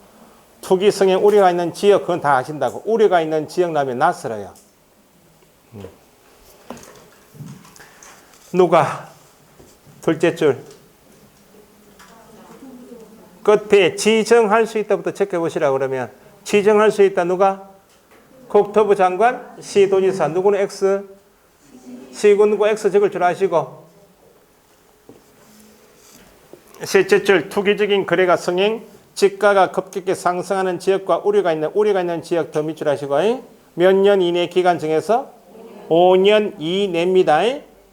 B: 투기 성행 우려가 있는 지역 그건 다 아신다고. 우려가 있는 지역 나면 낯설어요. 누가? 둘째 줄 끝에 지정할 수 있다부터 체크해 보시라고. 그러면 지정할 수 있다 누가? 국토부 장관, 시도지사. 누구는 X? 시군 누구 X 적을 줄 아시고. 셋째 줄 투기적인 거래가 성행, 지가가 급격히 상승하는 지역과 우려가 있는 지역 더 밑줄 아시고. 몇 년 이내 기간 정해서 5년 이내입니다.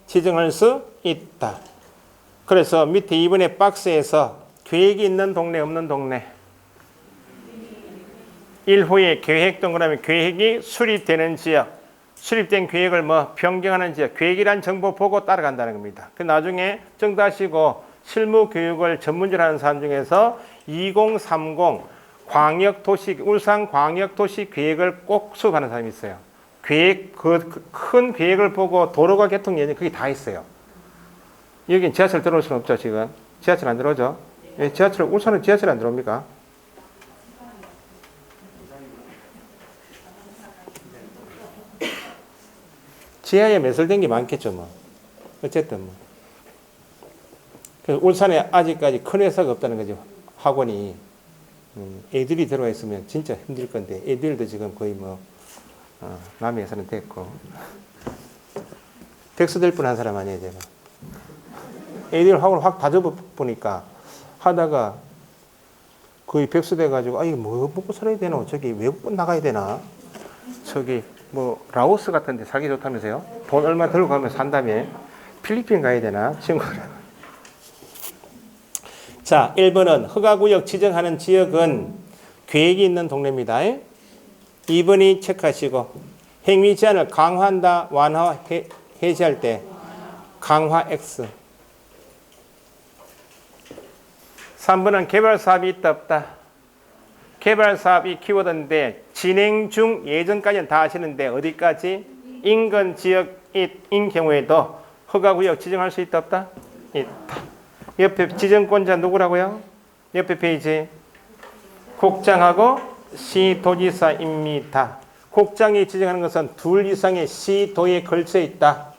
B: 지정할 수 있다. 그래서 밑에 2번의 박스에서 계획이 있는 동네 없는 동네 1호에 계획 동그라미 계획이 수립되는 지역, 수립된 계획을 뭐 변경하는 지역, 계획이란 정보 보고 따라간다는 겁니다. 그 나중에 정다시고 실무 교육을 전문적으로 하는 사람 중에서 2030 광역도시 울산 광역도시 계획을 꼭 수업하는 사람이 있어요. 계획 그 큰 계획을 보고 도로가 개통 예정 그게 다 있어요. 여긴 지하철 들어올 수는 없죠. 지금 지하철 안 들어오죠. 예, 지하철 울산은 지하철 안 들어옵니까? 지하에 매설된 게 많겠죠. 뭐 어쨌든 뭐 그래서 울산에 아직까지 큰 회사가 없다는 거죠. 학원이 애들이 들어와 있으면 진짜 힘들 건데 애들도 지금 거의 뭐 남의 회사는 됐고 백수 될 뻔한 사람 아니에요. 제가 애들 학원 확 다 접어보니까 하다가 거의 백수 돼가지고 아 이거 뭐 먹고 살아야 되나 저기 외국 나가야 되나 저기 뭐 라오스 같은 데 살기 좋다면서요. 돈 얼마 들고 가면 산 다음에 필리핀 가야 되나 친구들. 자 1번은 허가구역 지정하는 지역은 계획이 있는 동네입니다. 2번이 체크하시고 행위 제한을 강화한다 완화 해제할 때 강화 X. 3번은 개발 사업이 있다 없다. 개발 사업이 키워드인데 진행 중 예전까지는 다 하시는데 어디까지? 인근 지역인 경우에도 허가구역 지정할 수 있다 없다? 있다. 옆에 지정권자 누구라고요? 옆에 페이지. 국장하고 시도지사입니다. 국장이 지정하는 것은 둘 이상의 시도에 걸쳐 있다.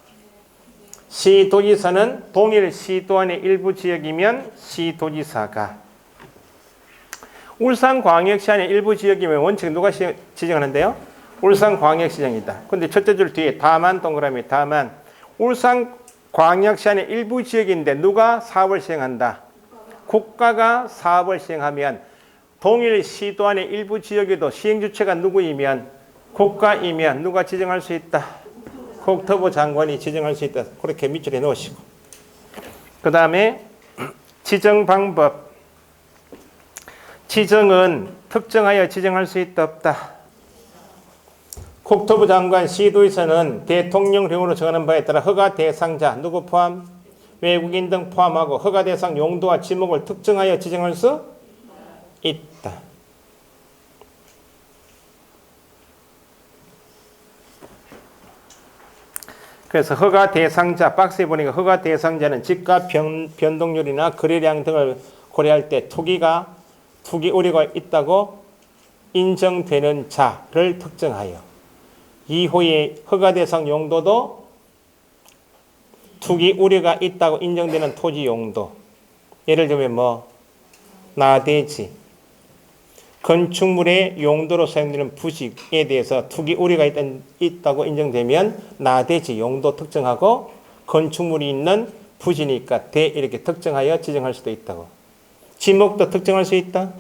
B: 시도지사는 동일 시도 안의 일부 지역이면 시도지사가, 울산광역시 안의 일부 지역이면 원칙 누가 지정하는데요? 울산광역시정이다. 근데 첫째 줄 뒤에 다만 동그라미 다만, 울산광역시 안의 일부 지역인데 누가 사업을 시행한다? 국가가 사업을 시행하면 동일 시도 안의 일부 지역에도 시행주체가 누구이면, 국가이면 누가 지정할 수 있다? 국토부 장관이 지정할 수 있다. 그렇게 밑줄에 넣으시고. 그 다음에 지정 방법. 지정은 특정하여 지정할 수 있다 없다. 국토부 장관 시도에서는 대통령령으로 정하는 바에 따라 허가 대상자 누구 포함? 외국인 등 포함하고 허가 대상 용도와 지목을 특정하여 지정할 수 있다. 그래서 허가 대상자, 박스에 보니까 허가 대상자는 집값 변동률이나 거래량 등을 고려할 때 투기 우려가 있다고 인정되는 자를 특정하여, 이후에 허가 대상 용도도 투기 우려가 있다고 인정되는 토지 용도. 예를 들면 뭐 나대지, 건축물의 용도로 사용되는 부식에 대해서 투기 우려가 있다고 인정되면 나대지 용도 특정하고, 건축물이 있는 부지니까 대 이렇게 특정하여 지정할 수도 있다고. 지목도 특정할 수 있다.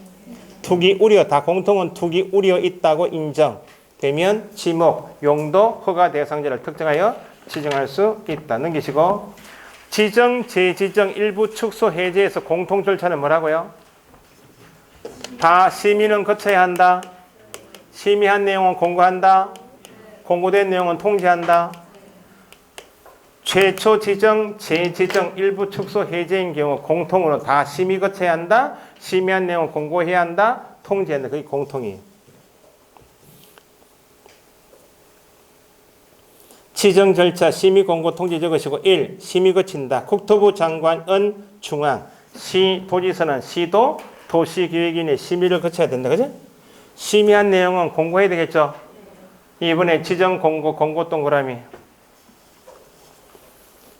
B: 투기 우려, 다 공통은 투기 우려 있다고 인정되면 지목, 용도, 허가 대상자를 특정하여 지정할 수 있다. 넘기시고, 지정, 재지정, 일부 축소, 해제에서 공통 절차는 뭐라고요? 다 심의는 거쳐야 한다. 심의한 내용은 공고한다. 공고된 내용은 통지한다. 최초 지정, 재지정, 일부 축소, 해제인 경우 공통으로 다 심의 거쳐야 한다. 심의한 내용은 공고해야 한다. 통지해야 한다. 그게 공통이에요. 지정 절차, 심의, 공고, 통지 적으시고 1. 심의 거친다. 국토부 장관은 중앙, 시도지사는 시도, 도시기획인의 심의를 거쳐야 된다. 그죠? 심의한 내용은 공고해야 되겠죠? 이번에 지정 공고, 공고 동그라미.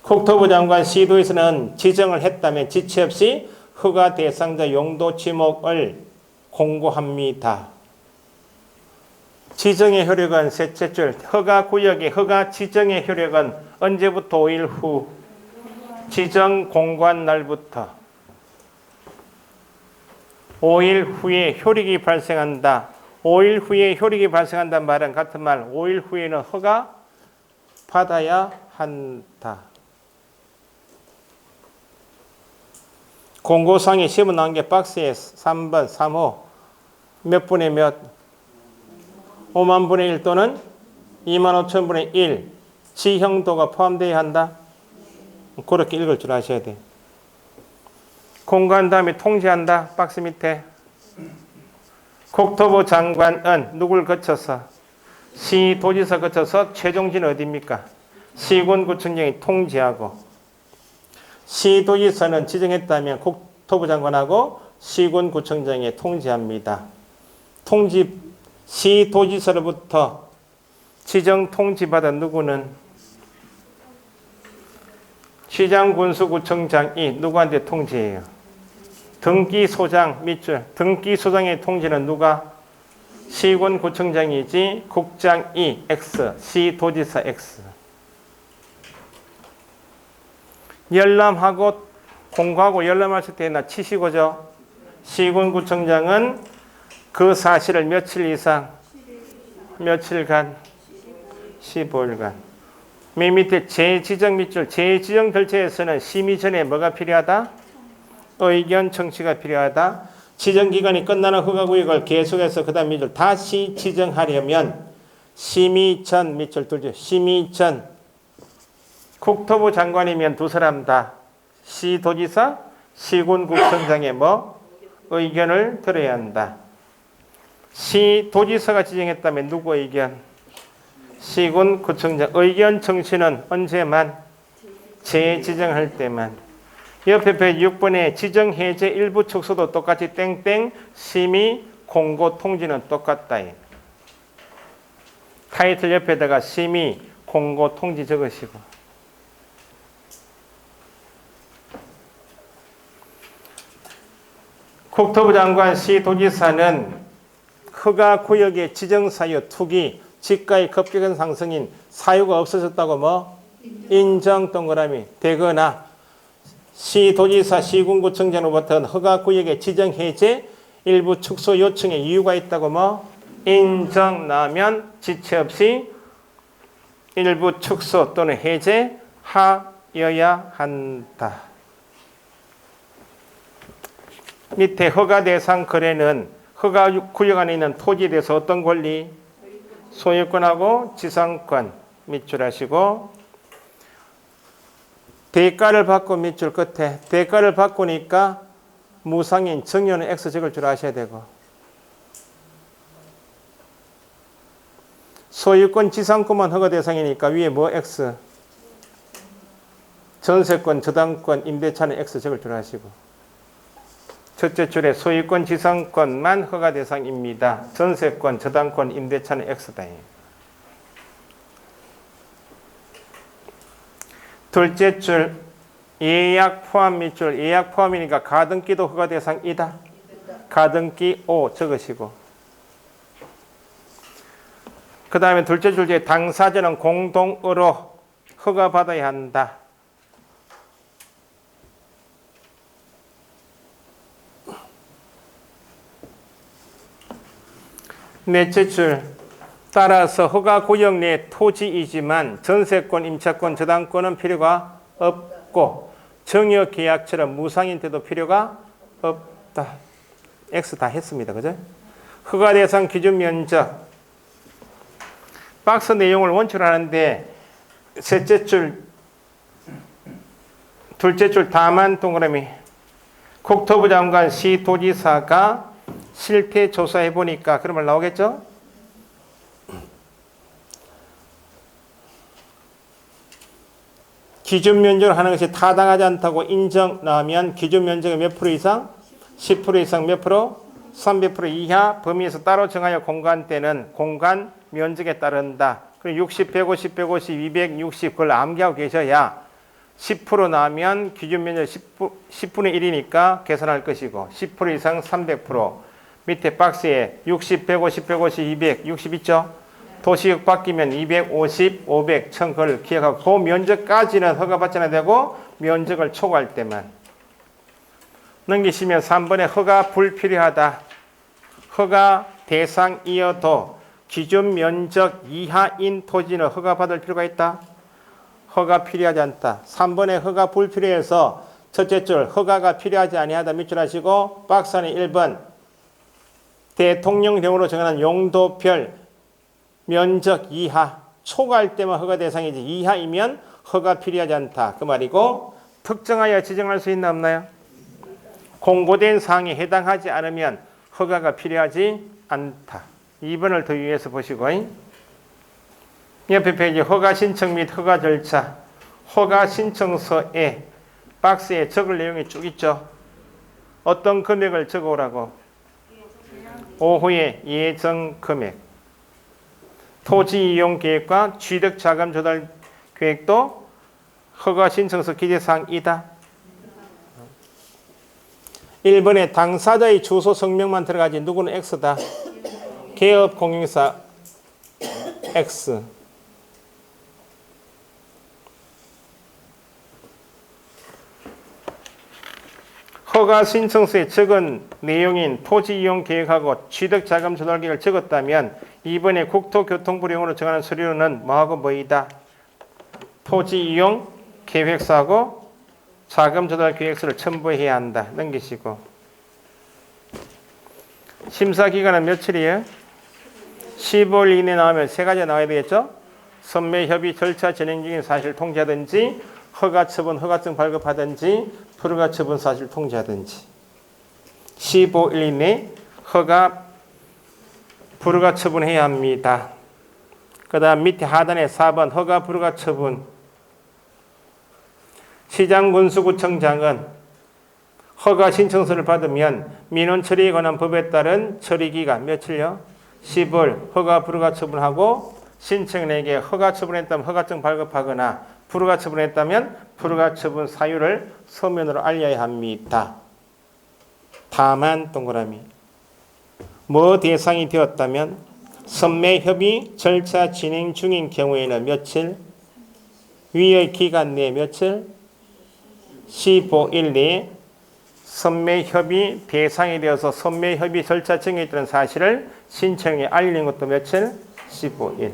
B: 국토부 장관 시도에서는 지정을 했다면 지체 없이 허가 대상자 용도 지목을 공고합니다. 지정의 효력은 셋째 줄, 허가 구역의 허가 지정의 효력은 언제부터 5일 후? 지정 공고한 날부터 5일 후에 효력이 발생한다. 5일 후에 효력이 발생한다는 말은 같은 말, 5일 후에는 허가 받아야 한다. 공고상에 시험 나온 게 박스에 3번, 3호 몇 분의 몇? 5만 분의 1 또는 2만 5천 분의 1 지형도가 포함되어야 한다. 그렇게 읽을 줄 아셔야 돼. 공고한 다음에 통지한다. 박스 밑에. 국토부 장관은 누굴 거쳐서? 시도지사 거쳐서 최종지는 어디입니까? 시군구청장이 통지하고, 시도지사는 지정했다면 국토부 장관하고 시군구청장이 통지합니다. 통지, 시도지사로부터 지정 통지받은 누구는 시장군수구청장이 누구한테 통지해요? 등기소장 밑줄, 등기소장의 통지는 누가? 시군구청장이지 국장이 X, 시도지사 X. 열람하고 공고하고 열람하실 때나 치시고죠. 시군구청장은 그 사실을 며칠 이상, 며칠간, 15일간. 맨 밑에 재지정 밑줄, 재지정 절차에서는 심의 전에 뭐가 필요하다? 의견 청취가 필요하다. 지정기간이 끝나는 허가구역을 계속해서 그 다음 밑줄 다시 지정하려면 심의 전 밑줄 둘째 심의 전 국토부 장관이면 두 사람 다 시도지사, 시군구청장의 뭐 의견을 들어야 한다. 시도지사가 지정했다면 누구 의견? 시군구청장 의견 청취는 언제만? 재지정할 때만. 옆에 6번에 지정해제 일부 축소도 똑같이 땡땡 심의 공고 통지는 똑같다. 타이틀 옆에다가 심의 공고 통지 적으시고. 국토부 장관 시도지사는 허가구역의 지정사유 투기 지가의 급격한 상승인 사유가 없어졌다고 뭐 인정 동그라미 되거나 시도지사 시군구청장으로부터는 허가구역의 지정해제 일부 축소 요청에 이유가 있다고 뭐 인정 나면 지체 없이 일부 축소 또는 해제하여야 한다. 밑에 허가 대상 거래는 허가 구역 안에 있는 토지에 대해서 어떤 권리? 소유권하고 지상권 밑줄 하시고 대가를 받고 밑줄 끝에 대가를 받고니까 무상인 정료는 X 적을 줄 아셔야 되고 소유권 지상권만 허가 대상이니까 위에 뭐 X 전세권 저당권 임대차는 X 적을 줄 아시고 첫째 줄에 소유권 지상권만 허가 대상입니다. 전세권 저당권 임대차는 X다. 둘째 줄 예약 포함 밑줄 예약 포함이니까 가등기도 허가 대상이다. 가등기 O 적으시고 그 다음에 둘째 줄에 당사자는 공동으로 허가받아야 한다. 넷째 줄 따라서 허가구역 내 토지이지만 전세권, 임차권, 저당권은 필요가 없고 정여계약처럼 무상인 때도 필요가 없다. X 다 했습니다. 그죠? 허가대상 기준 면적 박스 내용을 원칙으로 하는데 셋째 줄 둘째 줄 다만 동그라미 국토부 장관 시도지사가 실태 조사해 보니까 그런 말 나오겠죠? 기준 면적을 하는 것이 타당하지 않다고 인정 나오면 기준 면적의 몇 프로 이상? 10% 이상 몇 프로? 300% 이하 범위에서 따로 정하여 공간대는 공간 면적에 따른다. 그리고 60, 150, 150, 260 그걸 암기하고 계셔야 10% 나오면 기준 면적 10분의 1이니까 계산할 것이고 10% 이상 300% 밑에 박스에 60, 150, 150, 260 있죠? 도시역 바뀌면 250, 500, 1000 그걸 기억하고 그 면적까지는 허가받지 않아야 되고 면적을 초과할 때만 넘기시면 3번에 허가 불필요하다. 허가 대상이어도 기준 면적 이하인 토지는 허가받을 필요가 있다. 허가 필요하지 않다. 3번에 허가 불필요해서 첫째 줄 허가가 필요하지 아니하다 밑줄 하시고 박스 안에 1번 대통령령으로 정하는 용도별 면적 이하 초과할 때만 허가 대상이지 이하이면 허가 필요하지 않다. 그 말이고 특정하여 지정할 수 있나 없나요? 공고된 사항에 해당하지 않으면 허가가 필요하지 않다. 2번을 더 위에서 보시고 옆에 페이지 허가 신청 및 허가 절차 허가 신청서에 박스에 적을 내용이 쭉 있죠. 어떤 금액을 적어오라고 오후에 예정 금액 토지 이용 계획과 취득 자금 조달 계획도 허가 신청서 기재사항이다. 1번에 당사자의 주소 성명만 들어가지 누구는 X다. 개업 공인사 X 허가 신청서에 적은 내용인 토지 이용 계획하고 취득 자금 조달 계획을 적었다면 이번에 국토교통부령으로 정하는 서류는 뭐하고 뭐이다? 토지 이용 계획서하고 자금 조달 계획서를 첨부해야 한다. 넘기시고 심사 기간은 며칠이에요? 15일 이내 나오면 세 가지 나와야 되겠죠? 선매협의 절차 진행 중인 사실을 통지하든지 허가처분 허가증 발급하든지 불허가처분 사실을 통지하든지 15일 이내 허가 불허가 처분해야 합니다. 그 다음 밑에 하단에 4번 허가 불허가 처분. 시장군수구청장은 허가 신청서를 받으면 민원 처리에 관한 법에 따른 처리기간 며칠요? 10월 허가 불허가 처분하고 신청인에게 허가 처분했다면 허가증 발급하거나 불허가 처분했다면 불허가 처분 사유를 서면으로 알려야 합니다. 다만 동그라미 뭐 대상이 되었다면 선매협의 절차 진행 중인 경우에는 며칠? 위의 기간 내에 며칠? 15일 내에 선매협의 대상이 되어서 선매협의 절차 진행에 있다는 사실을 신청에 알리는 것도 며칠? 15일.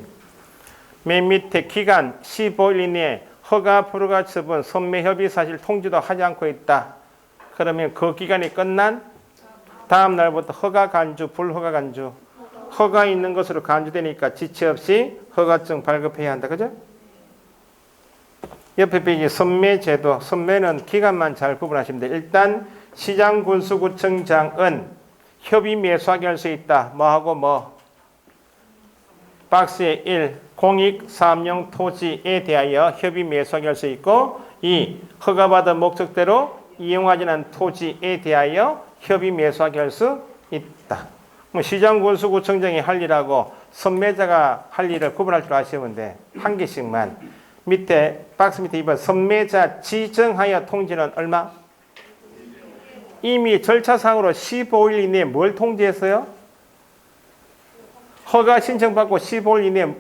B: 맨 밑에 기간 15일 이내에 허가 불허가 처분 선매협의 사실 통지도 하지 않고 있다. 그러면 그 기간이 끝난 다음 날부터 허가 간주, 불허가 간주. 허가 있는 것으로 간주되니까 지체 없이 허가증 발급해야 한다. 그죠? 옆에 페이지 선매제도. 선매는 기간만 잘 구분하시면 돼요. 일단 시장군수구청장은 협의 매수하게 할 수 있다. 뭐하고 뭐? 박스에 1. 공익 사업용 토지에 대하여 협의 매수하게 할 수 있고 2. 허가받은 목적대로 이용하지 않은 토지에 대하여 협의 매수하게 할 수 있다. 뭐 시장군수구청장이 할 일하고 선매자가 할 일을 구분할 줄 아시면 돼. 한 개씩만. 밑에 박스 밑에 2번 선매자 지정하여 통지는 얼마? 이미 절차상으로 15일 이내에 뭘 통지했어요? 허가 신청받고 15일 이내에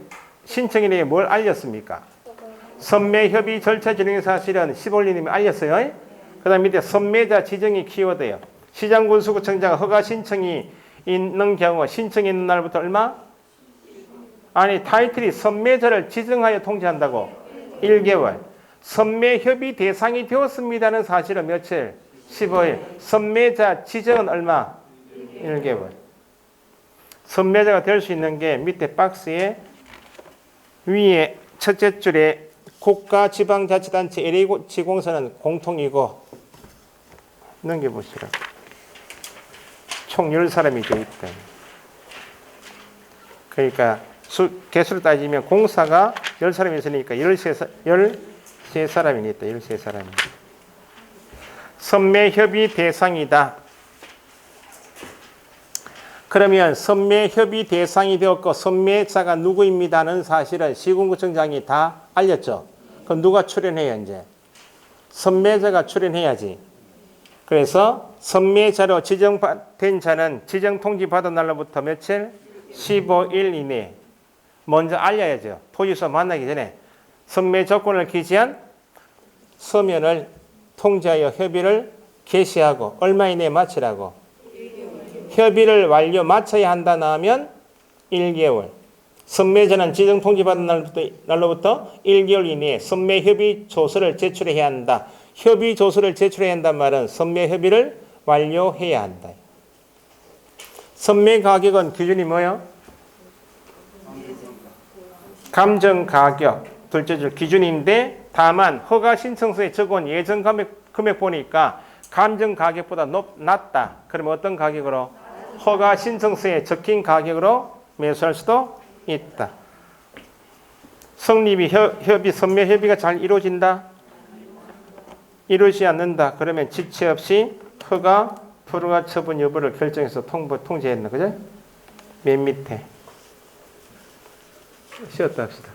B: 신청인에게 뭘 알렸습니까? 선매협의 절차 진행 사실은 15일 이내에 알렸어요. 그 다음 밑에 선매자 지정이 키워드예요. 시장군수구청장 허가 신청이 있는 경우 신청이 있는 날부터 얼마? 아니 타이틀이 선매자를 지정하여 통지한다고 1개월. 선매협의 대상이 되었습니다는 사실은 며칠? 15일. 선매자 지정은 얼마? 1개월. 선매자가 될 수 있는 게 밑에 박스에 위에 첫째 줄에 국가지방자치단체 LA지공사는 공통이고 넘겨보시라. 총 10사람이 되어 있다. 그러니까 개수를 따지면 공사가 10사람이 있으니까 13사람이 있다. 13사람이. 선매협의 대상이다. 그러면 선매협의 대상이 되었고 선매자가 누구입니다는 사실은 시군구청장이 다 알렸죠. 그럼 누가 출연해야 이제? 선매자가 출연해야지. 그래서 선매자로 지정된 자는 지정 통지 받은 날로부터 며칠? 15일 이내에 먼저 알려야죠. 토지서 만나기 전에 선매 조건을 기재한 서면을 통지하여 협의를 개시하고 얼마 이내에 마치라고? 협의를 완료 마쳐야 한다 나오면 1개월. 선매자는 지정 통지 받은 날로부터 1개월 이내에 선매 협의 조서를 제출해야 한다. 협의 조서를 제출해야 한다는 말은 선매 협의를 완료해야 한다. 선매 가격은 기준이 뭐예요? 감정 가격 둘째 줄 기준인데 다만 허가 신청서에 적은 예정 금액 보니까 감정 가격보다 낮다. 그러면 어떤 가격으로? 허가 신청서에 적힌 가격으로 매수할 수도 있다. 성립이 선매 협의가 잘 이루어진다? 이루어지지 않는다. 그러면 지체 없이 허가 불허가 처분 여부를 결정해서 통지했나? 그죠? 맨 밑에 쉬었다 합시다.